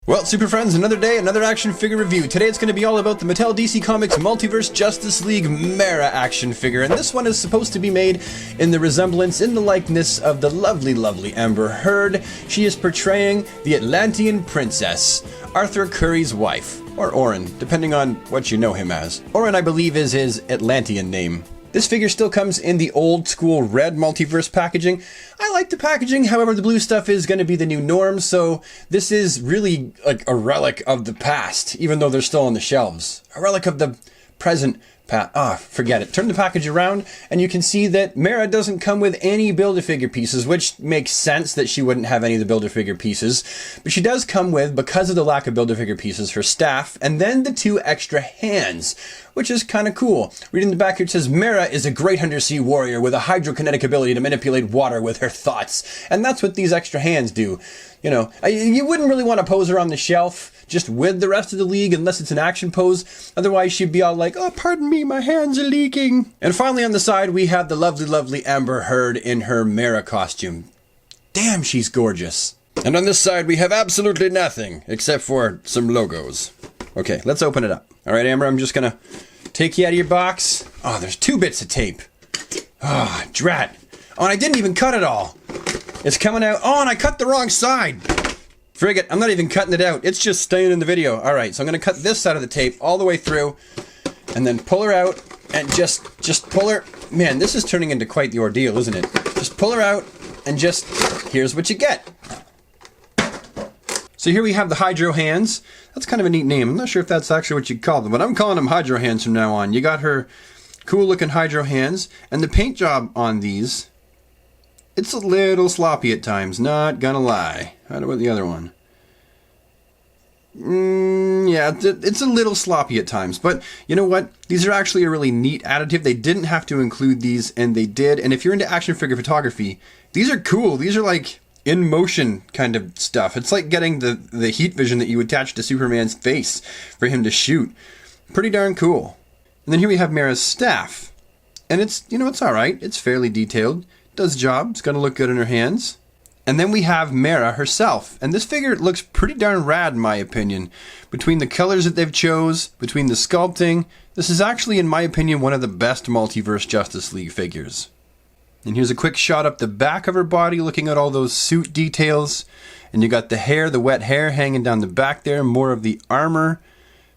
Well, Super Friends, another day, another action figure review. Today it's going to be all about the Mattel DC Comics Multiverse Justice League Mera action figure, and this one is supposed to be made in the resemblance, in the likeness of the lovely, lovely Amber Heard. She is portraying the Atlantean princess, Arthur Curry's wife, or Orin, depending on what you know him as. Orin, I believe, is his Atlantean name. This figure still comes in the old school red multiverse packaging. I like the packaging, however the blue stuff is going to be the new norm, so this is really like a relic of the past, even though they're still on the shelves. A relic of the present forget it. Turn the package around and you can see that Mira doesn't come with any Build-A-Figure pieces, which makes sense that she wouldn't have any of the Build-A-Figure pieces. But she does come with, because of the lack of Build-A-Figure pieces, her staff and then the 2 extra hands, which is kind of cool. Reading the back here, it says, Mira is a great undersea warrior with a hydrokinetic ability to manipulate water with her thoughts. And that's what these extra hands do. You know, you wouldn't really want to pose her on the shelf just with the rest of the league unless it's an action pose. Otherwise, she'd be all like, oh, pardon me, my hands are leaking. And finally on the side, we have the lovely, lovely Amber Heard in her Mera costume. Damn, she's gorgeous. And on this side, we have absolutely nothing except for some logos. Okay, let's open it up. All right, Amber, I'm just going to take you out of your box. Oh, there's 2 bits of tape. Ah, oh, drat. Oh, and I didn't even cut it all. It's coming out. Oh, and I cut the wrong side. Frig it, I'm not even cutting it out. It's just staying in the video. All right, so I'm going to cut this side of the tape all the way through and then pull her out and just pull her. Man, this is turning into quite the ordeal, isn't it? Just pull her out and just, here's what you get. So here we have the Hydro Hands. That's kind of a neat name. I'm not sure if that's actually what you'd call them, but I'm calling them Hydro Hands from now on. You got her cool looking Hydro Hands, and the paint job on these, it's a little sloppy at times, not gonna lie. How about the other one? Yeah, it's a little sloppy at times, but you know what? These are actually a really neat additive. They didn't have to include these, and they did. And if you're into action figure photography, these are cool. These are like in motion kind of stuff. It's like getting the heat vision that you attach to Superman's face for him to shoot. Pretty darn cool. And then here we have Mira's staff. And it's, you know, it's alright. It's fairly detailed. Does the job. It's going to look good in her hands. And then we have Mira herself. And this figure looks pretty darn rad in my opinion. Between the colors that they've chose, between the sculpting, this is actually in my opinion one of the best Multiverse Justice League figures. And here's a quick shot up the back of her body looking at all those suit details. And you got the hair, the wet hair hanging down the back there, more of the armor.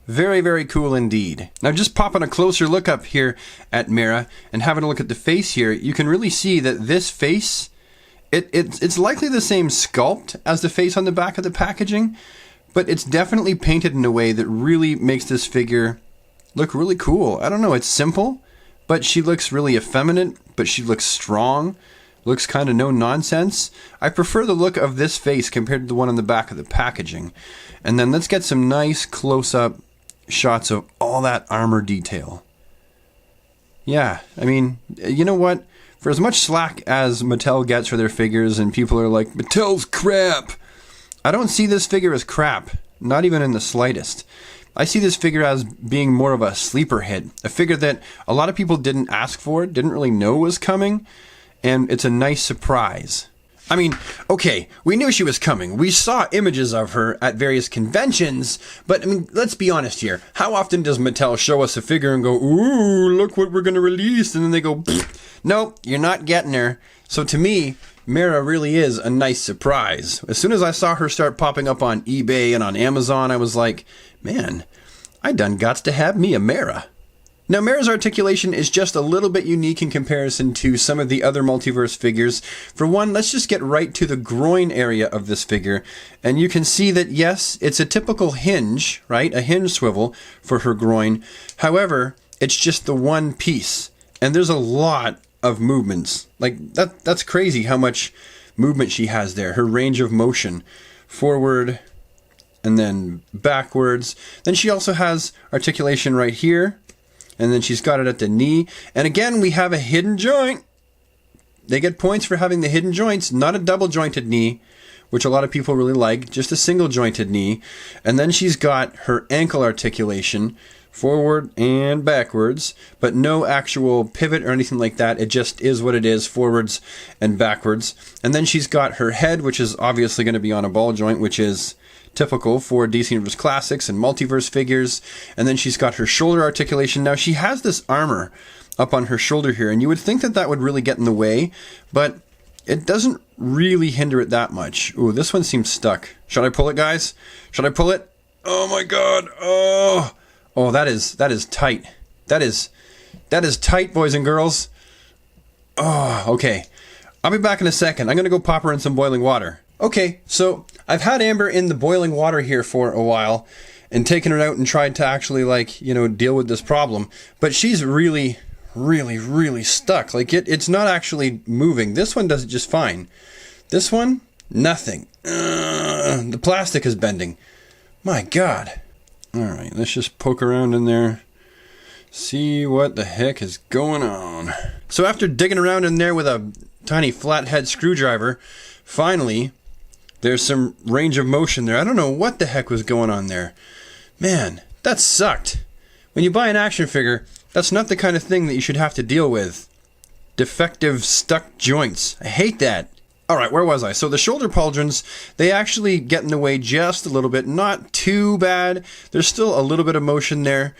Very, very cool indeed. Now just popping a closer look up here at Mira and having a look at the face here, you can really see that this face, it's likely the same sculpt as the face on the back of the packaging, but it's definitely painted in a way that really makes this figure look really cool. I don't know, it's simple, but she looks really effeminate, but she looks strong, looks kind of no nonsense. I prefer the look of this face compared to the one on the back of the packaging. And then let's get some nice close-up shots of all that armor detail. Yeah, I mean, you know what? For as much slack as Mattel gets for their figures and people are like, Mattel's crap, I don't see this figure as crap, not even in the slightest. I see this figure as being more of a sleeper hit, a figure that a lot of people didn't ask for, didn't really know was coming, and it's a nice surprise. I mean, okay, we knew she was coming. We saw images of her at various conventions, but I mean, let's be honest here. How often does Mattel show us a figure and go, ooh, look what we're going to release, and then they go, nope, you're not getting her. So to me, Mira really is a nice surprise. As soon as I saw her start popping up on eBay and on Amazon, I was like, man, I done gots to have me a Mira. Now, Mira's articulation is just a little bit unique in comparison to some of the other multiverse figures. For one, let's just get right to the groin area of this figure. And you can see that, yes, it's a typical hinge, right? A hinge swivel for her groin. However, it's just the one piece. And there's a lot of movements. Like, that's crazy how much movement she has there. Her range of motion. Forward and then backwards. Then she also has articulation right here. And then she's got it at the knee. And again, we have a hidden joint. They get points for having the hidden joints, not a double jointed knee, which a lot of people really like, just a single jointed knee. And then she's got her ankle articulation, forward and backwards, but no actual pivot or anything like that. It just is what it is, forwards and backwards. And then she's got her head, which is obviously going to be on a ball joint, which is typical for DC Universe Classics and Multiverse figures. And then she's got her shoulder articulation. Now she has this armor up on her shoulder here, and you would think that that would really get in the way, but it doesn't really hinder it that much. Ooh, this one seems stuck. Should I pull it, guys? Should I pull it? Oh my god. Oh, that is tight. That is tight, boys and girls. Oh, okay. I'll be back in a second. I'm going to go pop her in some boiling water. Okay, so I've had Amber in the boiling water here for a while and taken her out and tried to actually, like, you know, deal with this problem. But she's really stuck. Like, it's not actually moving. This one does it just fine. This one, nothing. The plastic is bending. My god. Alright, let's just poke around in there. See what the heck is going on. So after digging around in there with a tiny flathead screwdriver, finally, there's some range of motion there. I don't know what the heck was going on there. Man, that sucked. When you buy an action figure, that's not the kind of thing that you should have to deal with. Defective, stuck joints. I hate that. Alright, where was I? So the shoulder pauldrons, they actually get in the way just a little bit. Not too bad. There's still a little bit of motion there.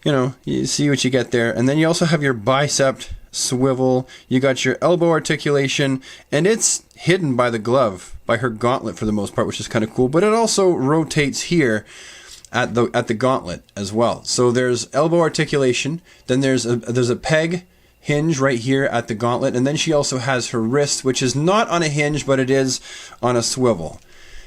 You know, you see what you get there. And then you also have your bicep swivel. You got your elbow articulation. And it's hidden by the glove, by her gauntlet for the most part, which is kind of cool. But it also rotates here at the gauntlet as well. So there's elbow articulation. Then there's a peg hinge right here at the gauntlet, and then she also has her wrist, which is not on a hinge, but it is on a swivel.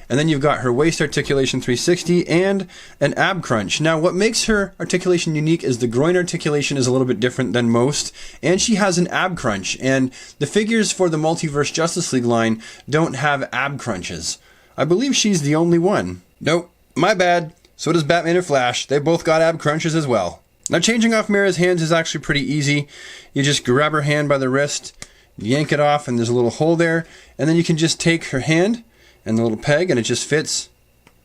And then you've got her waist articulation 360 and an ab crunch. Now, what makes her articulation unique is the groin articulation is a little bit different than most, and she has an ab crunch. And the figures for the Multiverse Justice League line don't have ab crunches. I believe she's the only one. Nope, my bad. So does Batman and Flash. They both got ab crunches as well. Now, changing off Mira's hands is actually pretty easy. You just grab her hand by the wrist, yank it off, and there's a little hole there. And then you can just take her hand and the little peg, and it just fits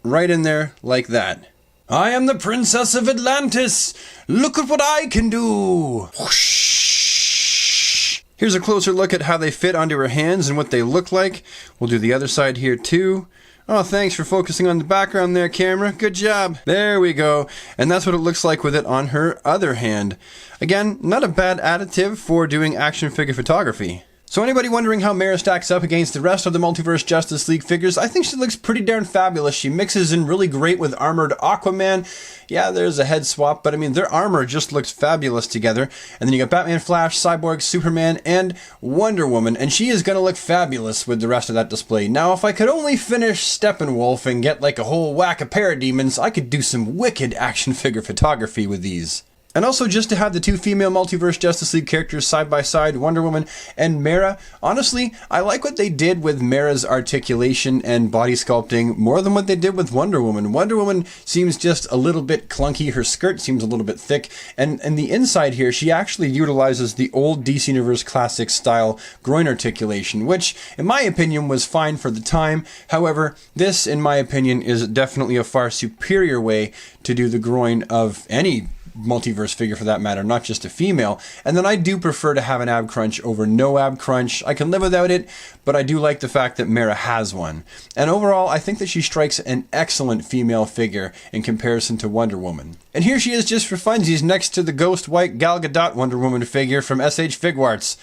right in there like that. I am the Princess of Atlantis. Look at what I can do. Whoosh. Here's a closer look at how they fit onto her hands and what they look like. We'll do the other side here too. Oh, thanks for focusing on the background there, camera. Good job. There we go. And that's what it looks like with it on her other hand. Again, not a bad additive for doing action figure photography. So anybody wondering how Mira stacks up against the rest of the Multiverse Justice League figures, I think she looks pretty darn fabulous. She mixes in really great with armored Aquaman. Yeah, there's a head swap, but I mean, their armor just looks fabulous together. And then you got Batman, Flash, Cyborg, Superman, and Wonder Woman, and she is going to look fabulous with the rest of that display. Now, if I could only finish Steppenwolf and get like a whole whack of parademons, I could do some wicked action figure photography with these. And also, just to have the two female Multiverse Justice League characters side by side, Wonder Woman and Mira, honestly, I like what they did with Mira's articulation and body sculpting more than what they did with Wonder Woman. Wonder Woman seems just a little bit clunky, her skirt seems a little bit thick, and the inside here, she actually utilizes the old DC Universe Classic style groin articulation, which, in my opinion, was fine for the time. However, this, in my opinion, is definitely a far superior way to do the groin of any multiverse figure for that matter, not just a female. And then I do prefer to have an ab crunch over no ab crunch. I can live without it, but I do like the fact that Mira has one. And overall, I think that she strikes an excellent female figure in comparison to Wonder Woman. And here she is just for funsies next to the Ghost White Gal Gadot Wonder Woman figure from SH Figuarts.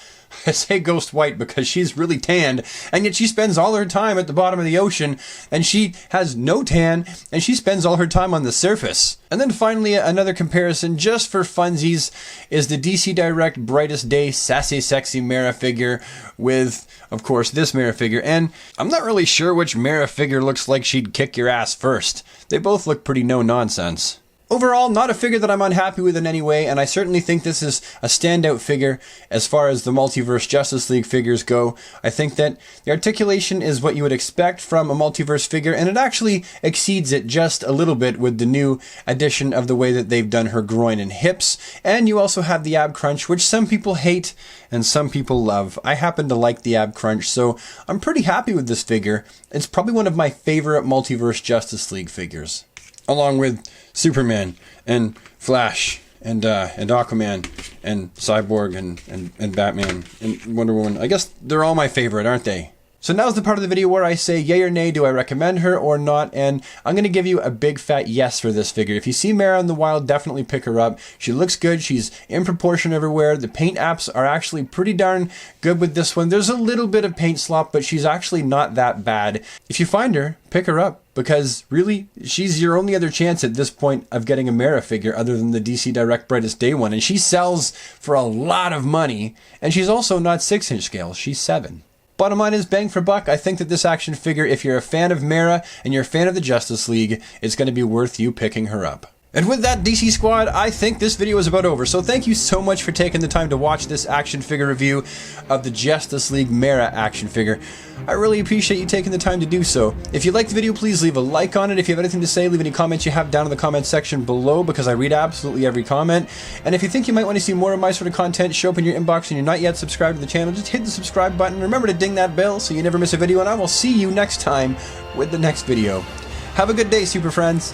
I say Ghost White because she's really tanned, and yet she spends all her time at the bottom of the ocean, and she has no tan, and she spends all her time on the surface. And then finally, another comparison just for funsies is the DC Direct Brightest Day Sassy Sexy Mira figure with, of course, this Mira figure. And I'm not really sure which Mira figure looks like she'd kick your ass first. They both look pretty no-nonsense. Overall, not a figure that I'm unhappy with in any way, and I certainly think this is a standout figure as far as the Multiverse Justice League figures go. I think that the articulation is what you would expect from a multiverse figure, and it actually exceeds it just a little bit with the new addition of the way that they've done her groin and hips. And you also have the ab crunch, which some people hate and some people love. I happen to like the ab crunch, so I'm pretty happy with this figure. It's probably one of my favorite Multiverse Justice League figures, along with Superman and Flash and Aquaman and Cyborg and Batman and Wonder Woman. I guess they're all my favorite, aren't they? So now's the part of the video where I say yay or nay, do I recommend her or not? And I'm going to give you a big fat yes for this figure. If you see Mira in the wild, definitely pick her up. She looks good. She's in proportion everywhere. The paint apps are actually pretty darn good with this one. There's a little bit of paint slop, but she's actually not that bad. If you find her, pick her up, because really, she's your only other chance at this point of getting a Mira figure other than the DC Direct Brightest Day one. And she sells for a lot of money. And she's also not 6-inch scale. She's 7. Bottom line is, bang for buck, I think that this action figure, if you're a fan of Mira and you're a fan of the Justice League, it's going to be worth you picking her up. And with that, DC Squad, I think this video is about over. So thank you so much for taking the time to watch this action figure review of the Justice League Mira action figure. I really appreciate you taking the time to do so. If you liked the video, please leave a like on it. If you have anything to say, leave any comments you have down in the comment section below, because I read absolutely every comment. And if you think you might want to see more of my sort of content show up in your inbox and you're not yet subscribed to the channel, just hit the subscribe button. Remember to ding that bell so you never miss a video, and I will see you next time with the next video. Have a good day, super friends.